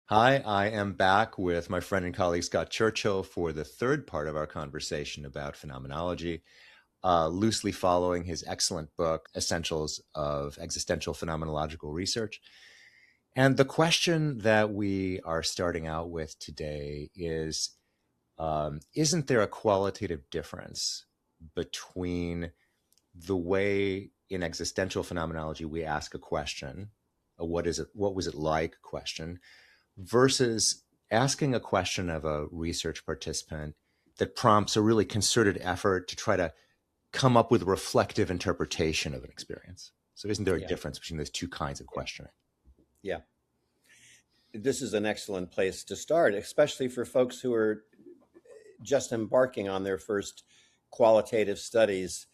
Hi, I am back with my friend and colleague Scott Churchill for the third part of our conversation about phenomenology, loosely following his excellent book, Essentials of Existential Phenomenological Research. And the question that we are starting out with today is, isn't there a qualitative difference between the way in existential phenomenology we ask a question, what was it like question, versus asking a question of a research participant that prompts a really concerted effort to try to come up with a reflective interpretation of an experience? So isn't there a Yeah, difference between those two kinds of questioning? yeah. This is an excellent place to start, especially for folks who are just embarking on their first qualitative studies,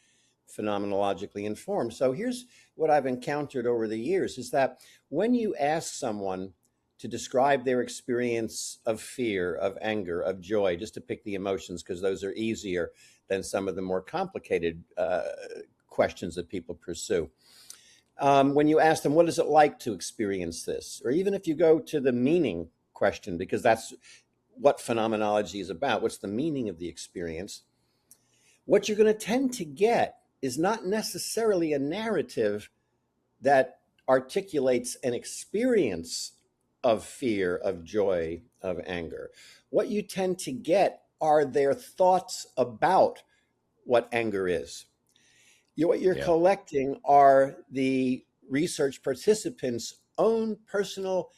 phenomenologically informed. So here's what I've encountered over the years is that when you ask someone to describe their experience of fear, of anger, of joy, just to pick the emotions, because those are easier than some of the more complicated questions that people pursue. When you ask them, what is it like to experience this? Or even if you go to the meaning question, because that's what phenomenology is about, what's the meaning of the experience? What you're going to tend to get is not necessarily a narrative that articulates an experience of fear, of joy, of anger. What you tend to get are their thoughts about what anger is. What you're Yeah. collecting are the research participants' own personal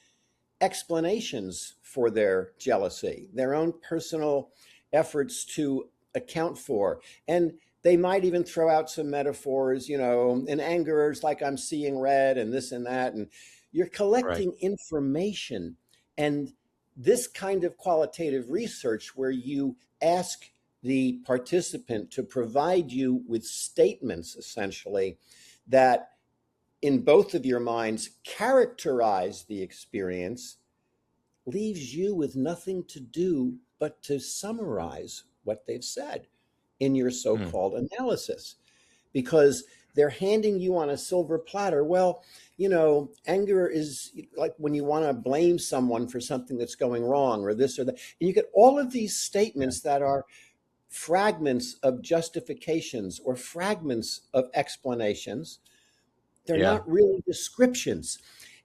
explanations for their jealousy, their own personal efforts to account for. And they might even throw out some metaphors, in anger, it's like I'm seeing red and this and that. And you're Right. collecting information. And this kind of qualitative research, where you ask the participant to provide you with statements, essentially, that in both of your minds characterize the experience, leaves you with nothing to do but to summarize what they've said in your Hmm. so-called analysis, because they're handing you on a silver platter. Well, anger is like when you want to blame someone for something that's going wrong or this or that. And you get all of these Yeah. statements that are fragments of justifications or fragments of explanations. They're Yeah. not really descriptions.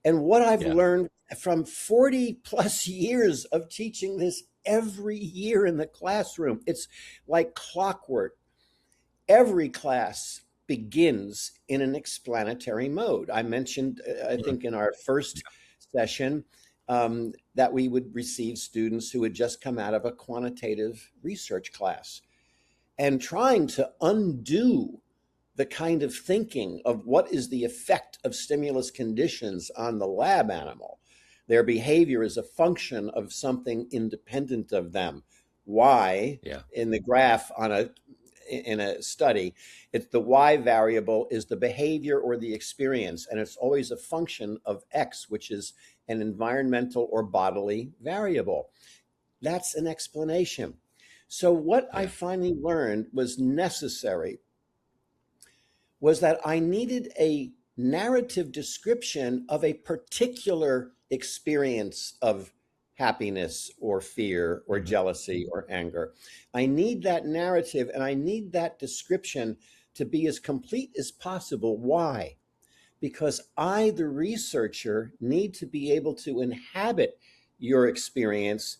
And what I've Yeah. learned from 40 plus years of teaching this every year in the classroom, it's like clockwork. Every class begins in an explanatory mode. I mentioned, I Hmm. think, in our first session, that we would receive students who had just come out of a quantitative research class and trying to undo the kind of thinking of what is the effect of stimulus conditions on the lab animal. Their behavior is a function of something independent of them. Why, Yeah. in the graph in a study, it's the y variable is the behavior or the experience, and it's always a function of x, which is an environmental or bodily variable. That's an explanation. So what I Yeah. finally learned was necessary was that I needed a narrative description of a particular experience of happiness or fear or Hmm. jealousy or anger. I need that narrative and I need that description to be as complete as possible. Why? Because I, the researcher, need to be able to inhabit your experience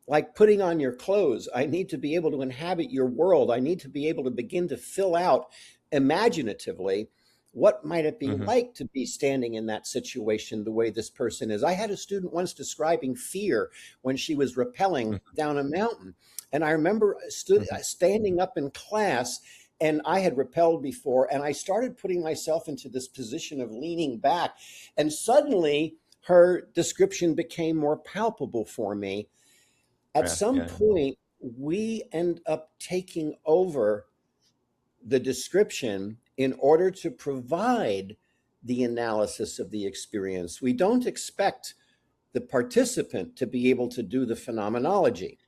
like putting on your clothes. I need to be able to inhabit your world. I need to be able to begin to fill out imaginatively what might it be Hmm. like to be standing in that situation the way this person is. I had a student once describing fear when she was rappelling down a mountain. And I remember Hmm. standing up in class, and I had rappelled before, and I started putting myself into this position of leaning back. And suddenly her description became more palpable for me. At Yeah. some Yeah. point, we end up taking over the description in order to provide the analysis of the experience. We don't expect the participant to be able to do the phenomenology.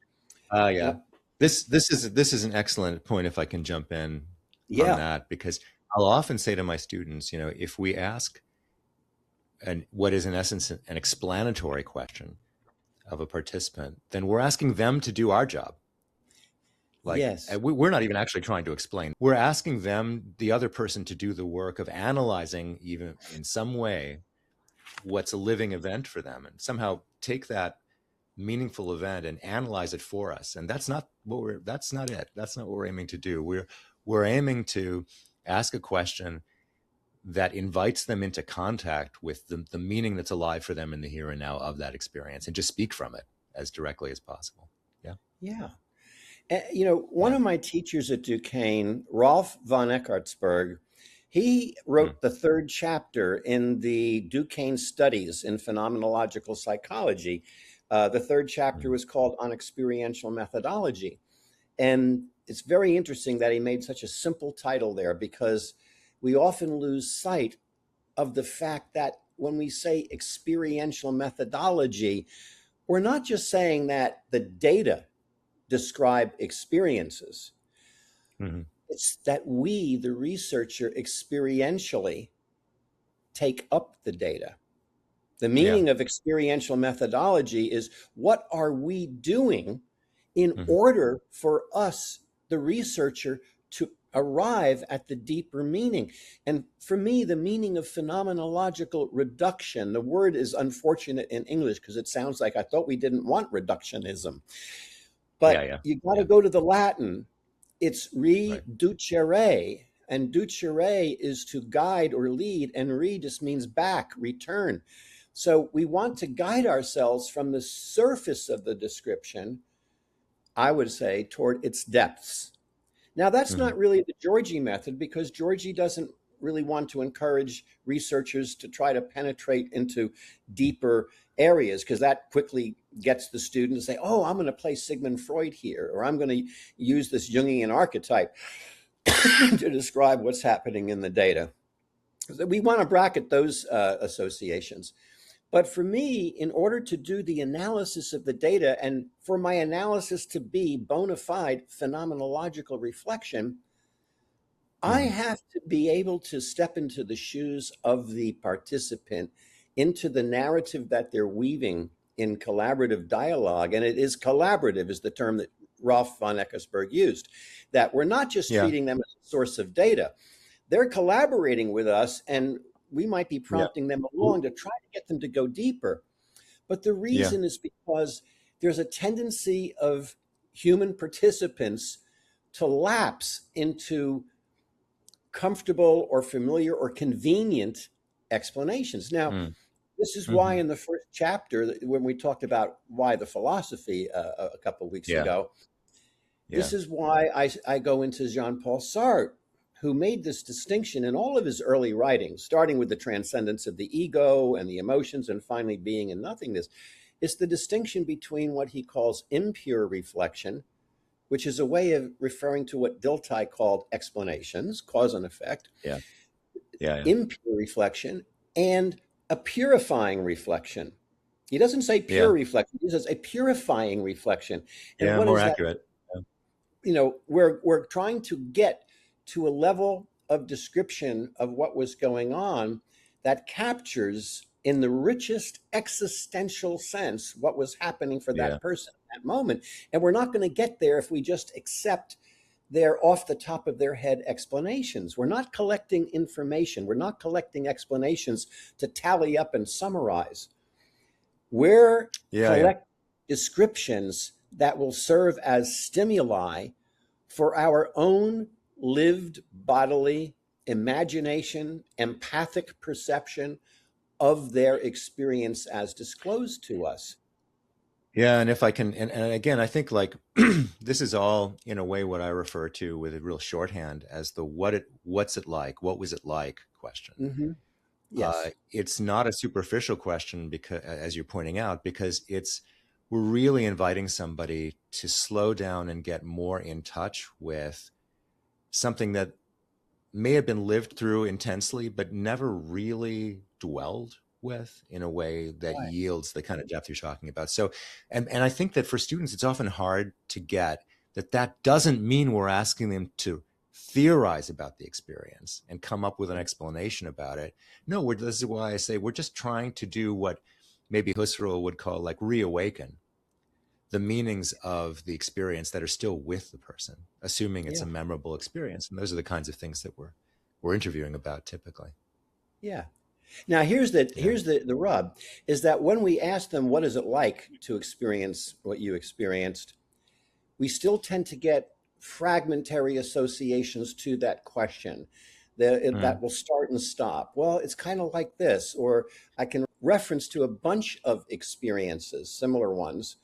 Yeah. Now, This is an excellent point if I can jump in on yeah, that, because I'll often say to my students, if we ask what is in essence an explanatory question, of a participant, then we're asking them to do our job. Like, Yes. we're not even actually trying to explain. We're asking them, the other person, to do the work of analyzing, even in some way, what's a living event for them, and somehow take that meaningful event and analyze it for us. And that's not it. That's not what we're aiming to do. We're aiming to ask a question that invites them into contact with the meaning that's alive for them in the here and now of that experience, and just speak from it as directly as possible. Yeah. Yeah. You know, one Yeah. of my teachers at Duquesne, Rolf von Eckartsburg, he Mm. wrote the third chapter in the Duquesne Studies in Phenomenological Psychology. The third chapter Mm. was called On Experiential Methodology. And it's very interesting that he made such a simple title there, because we often lose sight of the fact that when we say experiential methodology, we're not just saying that the data describe experiences. Mhm. It's that we, the researcher, experientially take up the data. The Yeah. meaning of experiential methodology is, what are we doing in Mhm. order for us, the researcher, to arrive at the deeper meaning? And for me, the meaning of phenomenological reduction, the word is unfortunate in English because it sounds like, I thought we didn't want reductionism. Yeah. But Yeah. you got to Yeah. go to the Latin. It's Right. reducere, and ducere is to guide or lead, and re just means back, return. So we want to guide ourselves from the surface of the description, I would say, toward its depths. Now, that's Mhm. not really the Georgie method, because Georgie doesn't really want to encourage researchers to try to penetrate into deeper areas, because that quickly gets the student to say, oh, I'm going to play Sigmund Freud here, or I'm going to use this Jungian archetype to describe what's happening in the data. We want to bracket those associations. But for me, in order to do the analysis of the data, and for my analysis to be bona fide phenomenological reflection, I Mhm. have to be able to step into the shoes of the participant, into the narrative that they're weaving in collaborative dialogue. And it is collaborative, is the term that Rolf von Eckartsburg used, that we're not just Yeah. treating them as a source of data. They're collaborating with us, and we might be Yeah. prompting them along to try to get them to go deeper. But the Yeah. reason is because there's a tendency of human participants to lapse into comfortable or familiar or convenient explanations. Now, Mm. this is why Mhm. in the first chapter, when we talked about why the philosophy a couple of weeks Yeah. ago, Yeah. this is why I go into Jean-Paul Sartre, who made this distinction in all of his early writings, starting with the transcendence of the ego and the emotions, and finally being and nothingness. It's the distinction between what he calls impure reflection, which is a way of referring to what Dilthey called explanations, cause and effect, Yeah. Yeah. Yeah. impure reflection, and a purifying reflection. He doesn't say pure Yeah. reflection, he says a purifying reflection. And Yeah. what More is that? accurate. Yeah. We're trying to get to a level of description of what was going on that captures in the richest existential sense what was happening for Yeah. that person at that moment. And we're not going to get there if we just accept their off the top of their head explanations. We're not collecting information, we're not collecting explanations to tally up and summarize. We're Yeah. Yeah. collecting descriptions that will serve as stimuli for our own lived bodily imagination, empathic perception of their experience as disclosed to us. Yeah, and if I can, and again, I think, like, this is all in a way what I refer to with a real shorthand as the what's it like, what was it like question. Mm-hmm. Yes. It's not a superficial question, because, as you're pointing out, because we're really inviting somebody to slow down and get more in touch with something that may have been lived through intensely, but never really dwelled with in a way that Right. yields the kind of depth you're talking about. So, and I think that for students, it's often hard to get that that doesn't mean we're asking them to theorize about the experience and come up with an explanation about it. No, this is why I say we're just trying to do what maybe Husserl would call like reawaken the meanings of the experience that are still with the person, assuming it's Yeah. a memorable experience. And those are the kinds of things that we're interviewing about typically. Yeah. Now here's the Yeah. rub, is that when we ask them what is it like to experience what you experienced, we still tend to get fragmentary associations to that question that will start and stop. Well, it's kind of like this, or I can reference to a bunch of experiences, similar ones,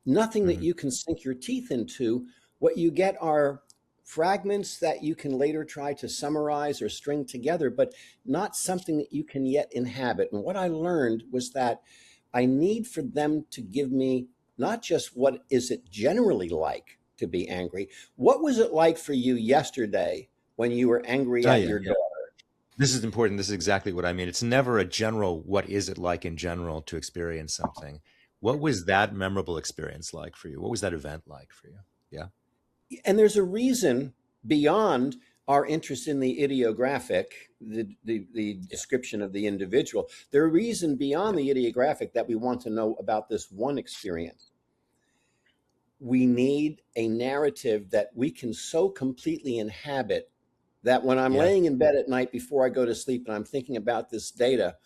nothing that Mm-hmm. you can sink your teeth into. What you get are fragments that you can later try to summarize or string together, but not something that you can yet inhabit. And what I learned was that I need for them to give me not just what is it generally like to be angry, what was it like for you yesterday when you were angry Oh, at yeah, your yeah. daughter? This is important. This is exactly what I mean. It's never a general, what is it like in general to experience something? What was that memorable experience like for you? What was that event like for you? Yeah. And there's a reason beyond our interest in the ideographic, the Yeah. description of the individual. There's a reason Yeah. beyond the ideographic that we want to know about this one experience. We need a narrative that we can so completely inhabit that when I'm Yeah. laying in bed at night before I go to sleep and I'm thinking about this data,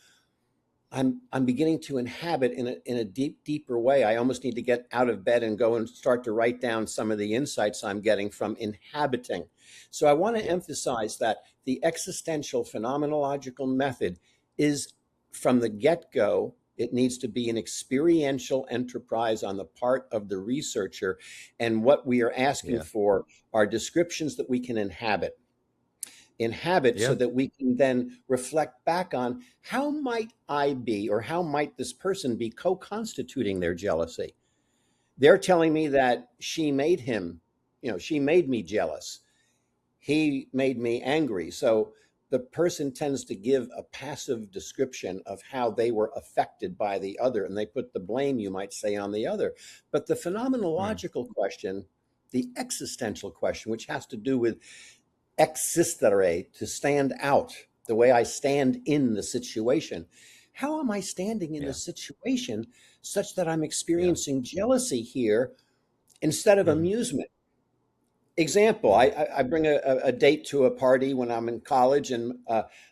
I'm beginning to inhabit in a deeper way. I almost need to get out of bed and go and start to write down some of the insights I'm getting from inhabiting. So I want to Yeah. emphasize that the existential phenomenological method is, from the get-go, it needs to be an experiential enterprise on the part of the researcher. And what we are asking Yeah. for are descriptions that we can inhabit so Yeah. that we can then reflect back on how might I be, or how might this person be co-constituting their jealousy. They're telling me that she made him, she made me jealous. He made me angry. So the person tends to give a passive description of how they were affected by the other, and they put the blame, you might say, on the other. But the Mm. phenomenological question, the existential question, which has to do with existere, to stand out, the way I stand in the situation. How am I standing in the Yeah. situation such that I'm Yeah. experiencing jealousy here instead of Hmm. amusement? Example, Yeah. I bring a date to a party when I'm in college, and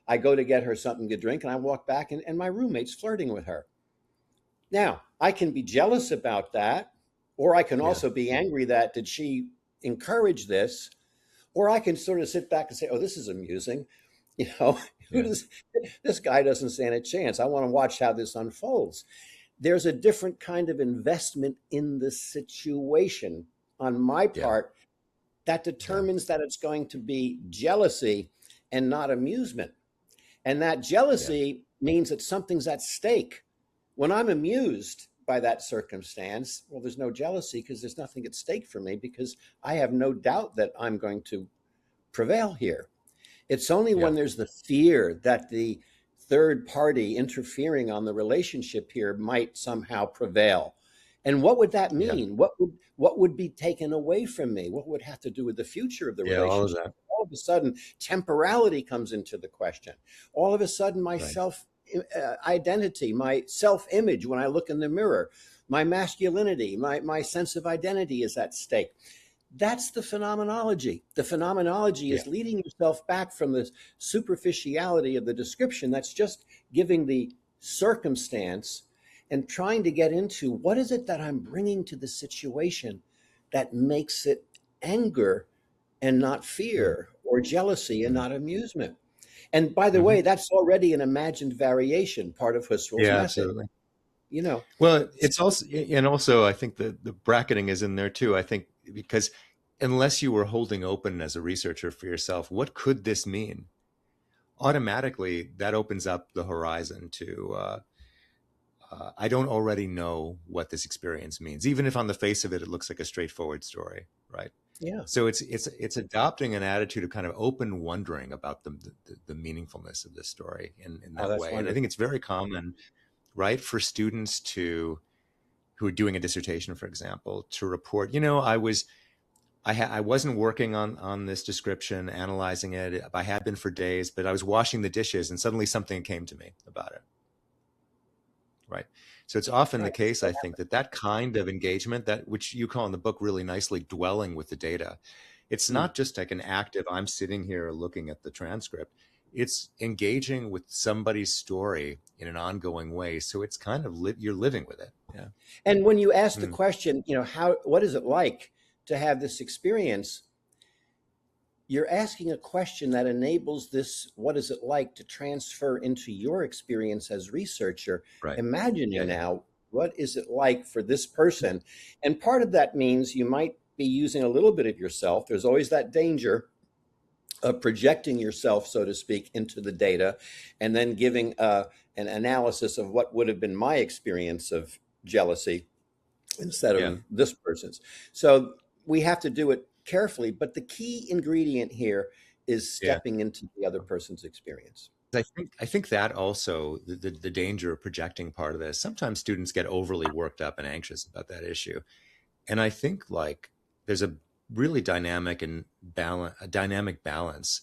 I go to get her something to drink, and I walk back, and my roommate's flirting with her. Now, I can be jealous about that, or I can Yeah. also be angry that, did she encourage this? Or I can sort of sit back and say, oh, this is amusing. You know, who Yeah. does this guy doesn't stand a chance. I want to watch how this unfolds. There's a different kind of investment in the situation on my Yeah. part that Yeah. determines that it's going to be jealousy and not amusement. And that Yeah. jealousy means that something's at stake. When I'm amused by that circumstance, well, there's no jealousy because there's nothing at stake for me, because I have no doubt that I'm going to prevail here. It's only Yeah. when there's the fear that the third party interfering on the relationship here might somehow prevail. And what would that Yeah. mean? What would be taken away from me? What would have to do with the future of the Yeah. All of relationship? that. All of a sudden, temporality comes into the question. All of a sudden, my Right. self identity, my self image when I look in the mirror, my masculinity, my sense of identity is at stake. That's the phenomenology. The phenomenology Yeah. is leading yourself back from the superficiality of the description that's just giving the circumstance, and trying to get into what is it that I'm bringing to the situation that makes it anger and not Mm. fear, or jealousy and Mm. not amusement. And by the Hmm. way, that's already an imagined variation, part of Husserl's Yeah. method. Absolutely. You know, Well, it's also, and also, I think the bracketing is in there too. I think because unless you were holding open as a researcher for yourself, what could this mean? Automatically, that opens up the horizon to, I don't already know what this experience means, even if on the face of it, it looks like a straightforward story, right? yeah. So it's adopting an attitude of kind of open wondering about the meaningfulness of this story in Oh, that that's way. And I think wonderful. it's very common, right, for students to who are doing a dissertation, for example, to report, I wasn't working on this description, analyzing it. I had been for days, but I was washing the dishes and suddenly something came to me about it. Right. So it's often the Right. case, I think, that that kind of engagement, that which you call in the book really nicely dwelling with the data, it's Mm. not just like an active, I'm sitting here looking at the transcript. It's engaging with somebody's story in an ongoing way. So it's kind of you're living with it. Yeah. And when you ask the Mm, question, what is it like to have this experience? You're asking a question that enables this, what is it like, to transfer into your experience as researcher, right. Yeah. imagining Yeah. now, what is it like for this person? And part of that means you might be using a little bit of yourself. There's always that danger of projecting yourself, so to speak, into the data and then giving an analysis of what would have been my experience of jealousy instead Yeah. of this person's. So we have to do it carefully, but the key ingredient here is Yeah. stepping into the other person's experience. I think that also the danger of projecting part of this. Sometimes students get overly worked up and anxious about that issue. And I think like there's a really dynamic balance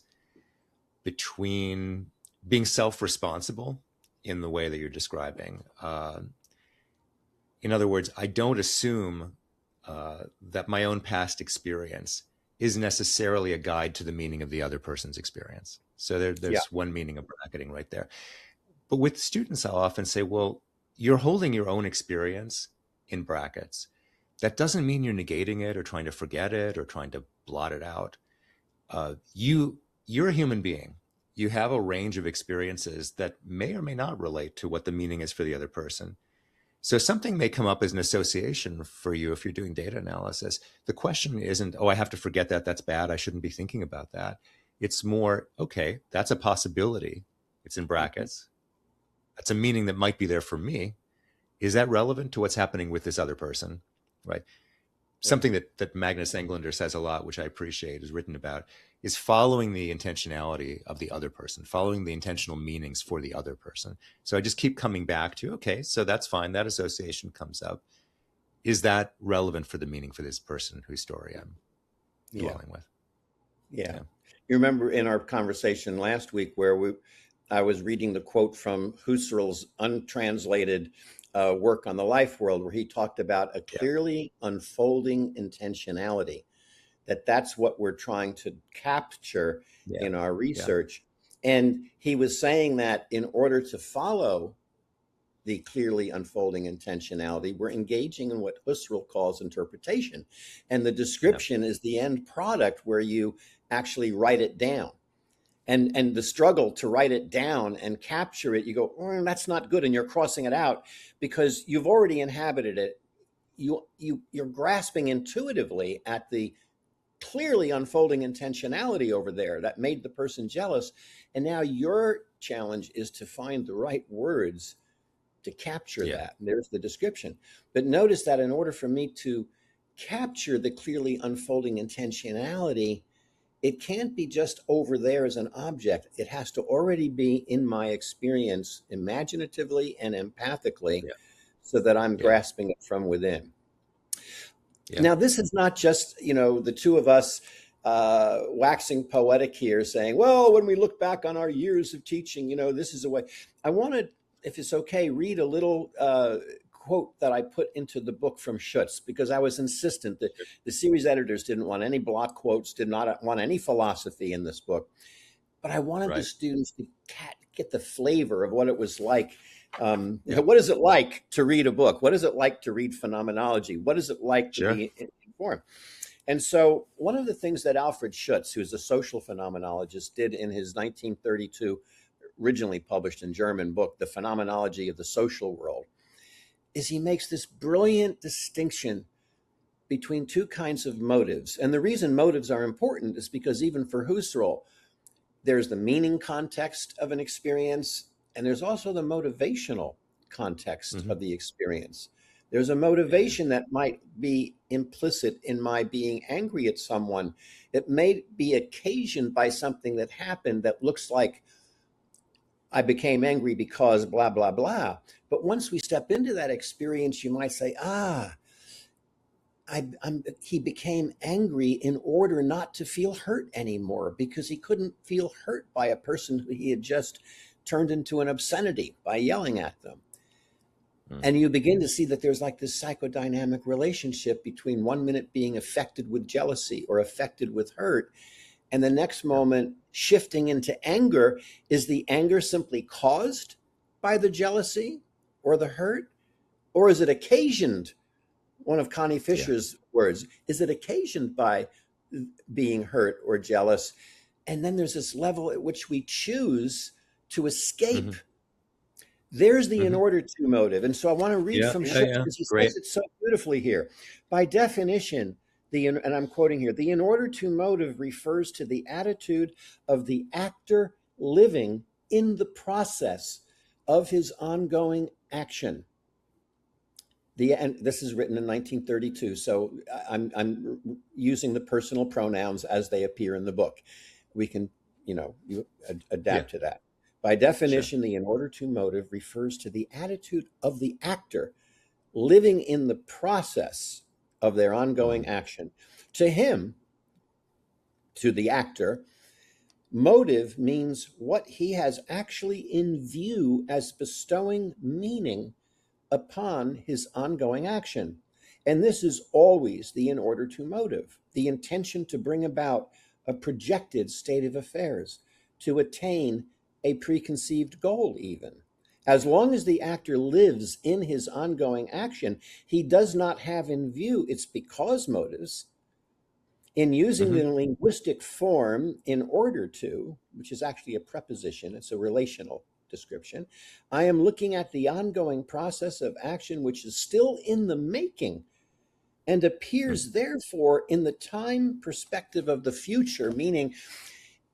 between being self-responsible in the way that you're describing. In other words, I don't assume that my own past experience is necessarily a guide to the meaning of the other person's experience. So Yeah. there's one meaning of bracketing right there. But with students, I'll often say, well, you're holding your own experience in brackets. That doesn't mean you're negating it or trying to forget it or trying to blot it out. You're a human being. You have a range of experiences that may or may not relate to what the meaning is for the other person. So something may come up as an association for you if you're doing data analysis. The question isn't, oh, I have to forget that. That's bad. I shouldn't be thinking about that. It's more, okay, that's a possibility. It's in Mhm. brackets. That's a meaning that might be there for me. Is that relevant to what's happening with this other person? Right. Yeah. Something that Magnus Englander says a lot, which I appreciate, is written about, is following the intentionality of the other person, following the intentional meanings for the other person. So I just keep coming back to, okay, so that's fine. That association comes up. Is that relevant for the meaning for this person whose story I'm Yeah. dwelling with? Yeah. Yeah. You remember in our conversation last week where I was reading the quote from Husserl's untranslated work on the life world, where he talked about a Yeah. clearly unfolding intentionality, that's what we're trying to capture Yeah. in our Yeah. research. And he was saying that in order to follow the clearly unfolding intentionality, we're engaging in what Husserl calls interpretation. And the Yeah. description is the end product where you actually write it down. And the struggle to write it down and capture it, you go, that's not good. And you're crossing it out because you've already inhabited it. You're grasping intuitively at the clearly unfolding intentionality over there that made the person jealous. And now your challenge is to find the right words to capture Yeah. that. And there's the description. But notice that in order for me to capture the clearly unfolding intentionality, it can't be just over there as an object. It has to already be in my experience imaginatively and empathically Yeah. so that I'm Yeah. grasping it from within. Yeah. Now, this is not just, the two of us waxing poetic here saying, well, when we look back on our years of teaching, this is a way. I want to, if it's okay, read a little quote that I put into the book from Schütz, because I was insistent that the series editors didn't want any block quotes, did not want any philosophy in this book. But I wanted the Right. students to get the flavor of what it was like. Yeah. What is it like to read a book? What is it like to read phenomenology? What is it like to Sure. be informed? And so one of the things that Alfred Schütz, who's a social phenomenologist, did in his 1932, originally published in German book, The Phenomenology of the Social World, is he makes this brilliant distinction between two kinds of motives. And the reason motives are important is because even for Husserl, there's the meaning context of an experience, and there's also the motivational context Mm-hmm. of the experience. There's a Yeah. motivation that might be implicit in my being angry at someone. It may be occasioned by something that happened that looks like I became angry because blah, blah, blah. But once we step into that experience, you might say, he became angry in order not to feel hurt anymore because he couldn't feel hurt by a person who he had just turned into an obscenity by yelling at them. Mm. And you begin to see that there's like this psychodynamic relationship between 1 minute being affected with jealousy or affected with hurt, and the next Yeah. moment shifting into anger. Is the anger simply caused by the jealousy or the hurt? Or is it occasioned? One of Connie Yeah. Fisher's words, is it occasioned by being hurt or jealous? And then there's this level at which we choose to escape. Hmm. There's the in Hmm. order to motive. And so I want to read Yeah. from Yeah. Schütz Yeah. because he Great. says it so beautifully here. By definition, and I'm quoting here, the in order to motive refers to the attitude of the actor living in the process of his ongoing action. And this is written in 1932, so I'm using the personal pronouns as they appear in the book. We can, you Yeah. adapt to that. By Sure. definition, the in order to motive refers to the attitude of the actor living in the process of their ongoing Mm. action. To him, to the actor, motive means what he has actually in view as bestowing meaning upon his ongoing action. And this is always the in order to motive, the intention to bring about a projected state of affairs, to attain a preconceived goal, even. As long as the actor lives in his ongoing action, he does not have in view its because motives. In using Hmm. the linguistic form in order to, which is actually a preposition, it's a relational description, I am looking at the ongoing process of action which is still in the making and Mm. appears therefore in the time perspective of the future, meaning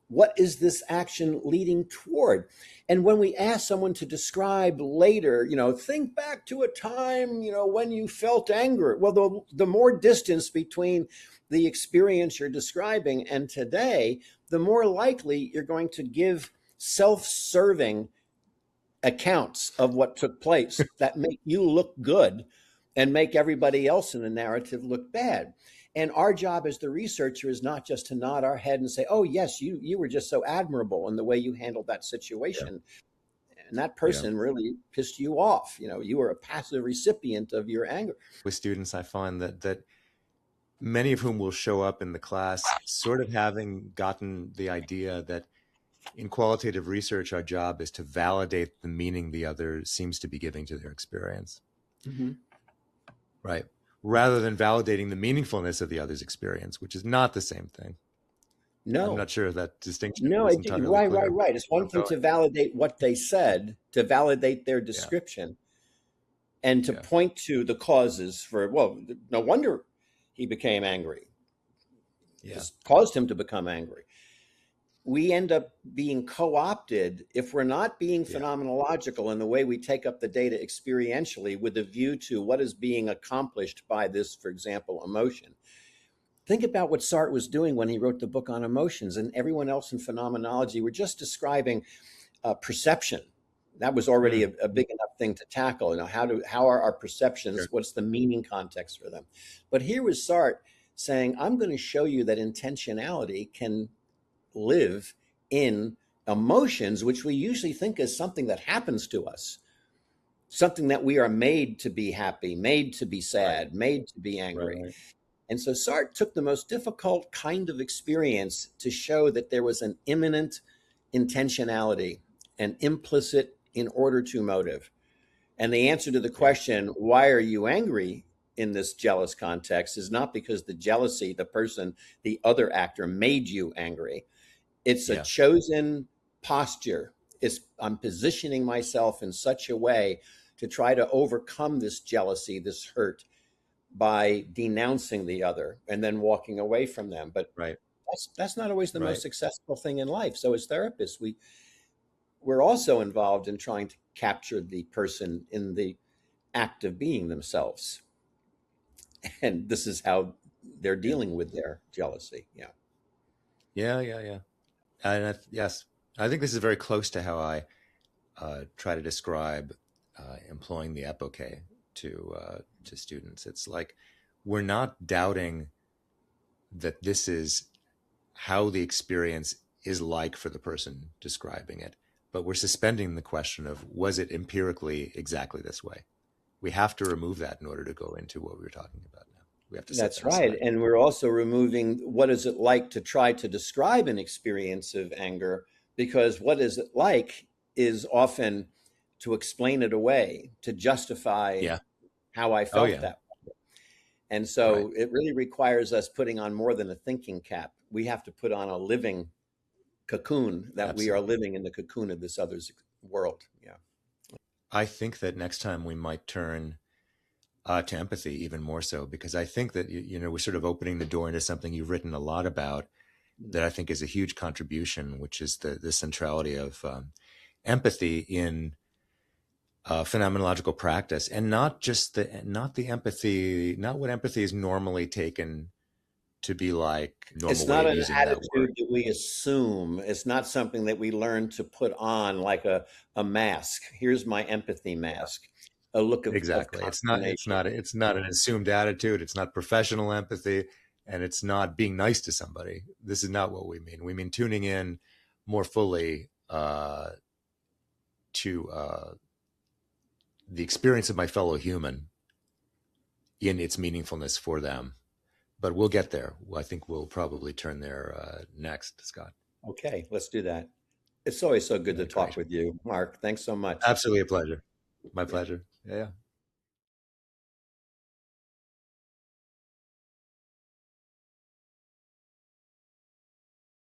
what is this action leading toward? And when we ask someone to describe later, think back to a time, when you felt anger. Well, the more distance between the experience you're describing and today, the more likely you're going to give self-serving accounts of what took place that make you look good and make everybody else in the narrative look bad. And our job as the researcher is not just to nod our head and say, oh, yes, you were just so admirable in the way you handled that Yeah. situation. And that Yeah. person really pissed you off. You were a passive recipient of your anger. With students, I find that many of whom will show up in the class sort of having gotten the idea that in qualitative research, our job is to validate the meaning the other seems to be giving to their experience, Mhm. right? Rather than validating the meaningfulness of the other's experience, which is not the same thing. I'm No, not sure if that distinction no, was entirely right, clear, right, but right. It's where one I'm thing going. to validate what they said, to validate their Yeah. description, and to Yeah. point to the causes for, well, no wonder he became angry. Yeah. This caused him to become angry. We end up being co-opted if we're not being Yeah. phenomenological in the way we take up the data experientially with a view to what is being accomplished by this, for example, emotion. Think about what Sartre was doing when he wrote the book on emotions, and everyone else in phenomenology were just describing perception. That was already Mm. a big enough thing to tackle. How are our Sure. perceptions? What's the meaning context for them? But here was Sartre saying, I'm going to show you that intentionality can live in emotions, which we usually think is something that happens to us, something that we are made to be happy, made to be Right. sad, made to be Right. angry. Right. And so Sartre took the most difficult kind of experience to show that there was an imminent intentionality, an implicit in order to motive. And the answer to the Yeah. question, why are you angry in this jealous context, is not because the jealousy, the person, the other actor made you angry. It's a Yeah. chosen posture. I'm positioning myself in such a way to try to overcome this jealousy, this hurt, by denouncing the other and then walking away from them. But Right. that's not always the most Right. successful thing in life. So as therapists, we're also involved in trying to capture the person in the act of being themselves. And this is how they're Yeah. dealing with their jealousy. Yeah. Yeah. Yeah. Yeah. And yes, I think this is very close to how I try to describe employing the epoche to students. It's like we're not doubting that this is how the experience is like for the person describing it, but we're suspending the question of was it empirically exactly this way? We have to remove that in order to go into what we were talking about now. We have to set That's that right. aside. And we're also removing what is it like to try to describe an experience of anger, because what is it like is often to explain it away, to justify Yeah. how I Oh felt yeah. that. And Right. so it really requires us putting on more than a thinking cap. We have to put on a living cocoon, that we are Absolutely. living in the cocoon of this other's world. Yeah. I think that next time we might turn to empathy even more so, because I think that we're sort of opening the door into something you've written a lot about that I think is a huge contribution, which is the centrality of empathy in phenomenological practice, and not the empathy, not what empathy is normally taken to be like, It's normal way not of an using that word. attitude that we assume. It's not something that we learn to put on like a mask. Here's my empathy mask, a look of Exactly. consternation. It's not an assumed attitude. It's not professional empathy, and it's not being nice to somebody. This is not what we mean. We mean tuning in more fully to the experience of my fellow human in its meaningfulness for them. But we'll get there. I think we'll probably turn there next, Scott. Okay, let's do that. It's always so good All to right, talk great. with you, Mark. Thanks so much. Absolutely a pleasure. My Yeah. pleasure. Yeah. Yeah.